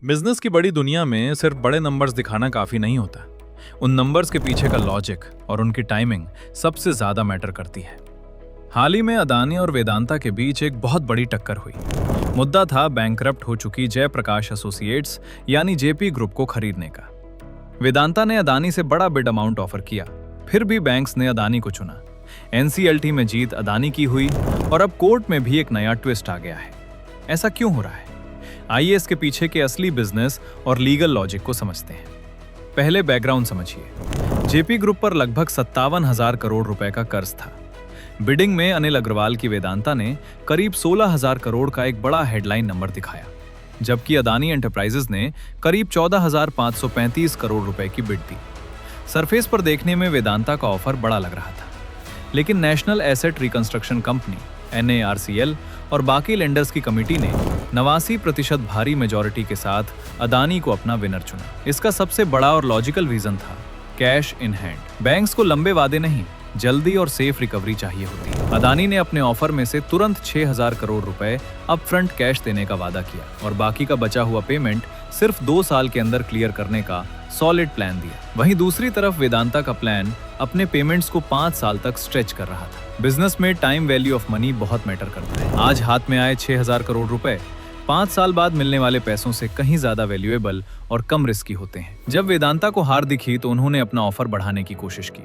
Business की बड़ी दुनिया में सिर्फ बड़े नंबर्स दिखाना काफी नहीं होता। उन नंबर्स के पीछे का लॉजिक और उनकी टाइमिंग सबसे ज्यादा मैटर करती है। हाल ही में अदानी और वेदांता के बीच एक बहुत बड़ी टक्कर हुई। मुद्दा था बैंकरप्ट हो चुकी जयप्रकाश एसोसिएट्स यानी जेपी ग्रुप को खरीदने का। वेदांता ने अदानी से बड़ा बिड अमाउंट ऑफर किया, फिर भी बैंक्स ने अदानी को चुना। एनसीएलटी में जीत अदानी की हुई और अब कोर्ट में भी एक नया ट्विस्ट आ गया है। ऐसा क्यों हो रहा है? आइए इसके पीछे के असली बिजनेस और लीगल लॉजिक को समझते हैं। पहले बैकग्राउंड समझिए। जेपी ग्रुप पर लगभग 57,000 करोड़ रुपए का कर्ज था। बिडिंग में अनिल अग्रवाल की वेदांता ने करीब 16,000 करोड़ का एक बड़ा हेडलाइन नंबर दिखाया, जबकि अदानी एंटरप्राइजेज ने करीब 14,535 करोड़ रुपए की बिड दी। सरफेस पर देखने में वेदांता का ऑफर बड़ा लग रहा था, लेकिन national asset reconstruction company NARCL और बाकी लेंडर्स की कमेटी ने 89% भारी मेजॉरिटी के साथ अदानी को अपना विनर चुना। इसका सबसे बड़ा और लॉजिकल रीजन था कैश इन हैंड। बैंक्स को लंबे वादे नहीं, जल्दी और सेफ रिकवरी चाहिए होती है। अदानी ने अपने ऑफर में से तुरंत 6,000 करोड़ रुपए अपफ्रंट कैश देने का वादा किया और बाकी का बचा हुआ पेमेंट सिर्फ 2 साल के अंदर क्लियर करने का सॉलिड प्लान दिया। वहीं दूसरी तरफ वेदांता का प्लान अपने पेमेंट्स को 5 साल तक स्ट्रेच कर रहा था। बिजनेस में टाइम वैल्यू ऑफ मनी बहुत मैटर करता है। आज हाथ में आए 6,000 करोड़ रुपए 5 साल बाद मिलने वाले पैसों से कहीं ज्यादा वैल्यूएबल और कम रिस्की होते हैं। जब वेदांता को हार दिखी तो उन्होंने अपना ऑफर बढ़ाने की कोशिश की,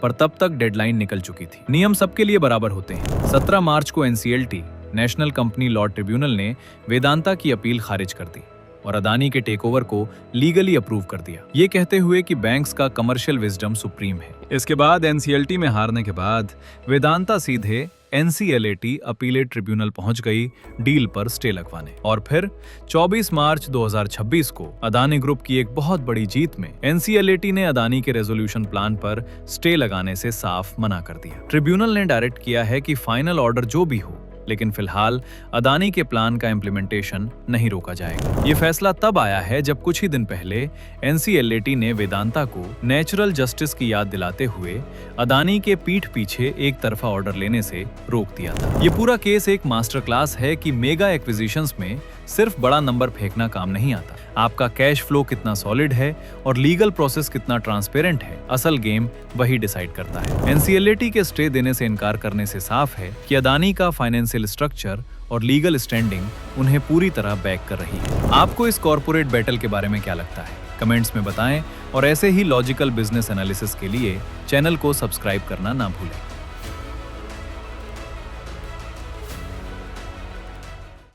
पर तब तक डेडलाइन निकल चुकी थी। नियम सबके लिए बराबर होते हैं। 17 मार्च को NCLT national company law tribunal ने वेदांता की अपील खारिज कर दी और अदानी के टेकओवर को लीगली अप्रूव कर दिया, ये कहते हुए कि बैंक्स का कमर्शियल विजडम सुप्रीम है। इसके बाद NCLT में हारने के बाद वेदांता सीधे NCLAT अपीलेट ट्रिब्यूनल पहुंच गई डील पर स्टे लगवाने। और फिर 24 मार्च 2026 को अदानी ग्रुप की एक बहुत बड़ी जीत में NCLAT ने अदानी के रेजोल्यूशन प्लान पर स्टे लगाने से साफ मना कर दिया। ट्रिब्यूनल ने डायरेक्ट किया है कि फाइनल ऑर्डर जो भी हो, लेकिन फिलहाल अदानी के प्लान का इम्प्लीमेंटेशन नहीं रोका जाएगा। ये फैसला तब आया है जब कुछ ही दिन पहले NCLAT ने वेदांता को नेचुरल जस्टिस की याद दिलाते हुए अदानी के पीठ पीछे एक तरफा ऑर्डर लेने से रोक दिया था। ये पूरा केस एक मास्टर क्लास है कि मेगा एक्विजिशंस में सिर्फ बड़ा नंबर फेंकना काम नहीं आता। आपका कैश फ्लो कितना सॉलिड है और लीगल प्रोसेस कितना ट्रांसपेरेंट है, असल गेम वही डिसाइड करता है। NCLAT के स्टे देने से इनकार करने से साफ है कि अदानी का फाइनेंशियल स्ट्रक्चर और लीगल स्टैंडिंग उन्हें पूरी तरह बैक कर रही है। आपको इस कॉर्पोरेट बैटल के बारे में क्या लगता है? कमेंट्स में बताएं और ऐसे ही लॉजिकल बिजनेस एनालिसिस के लिए चैनल को सब्सक्राइब करना ना भूलें।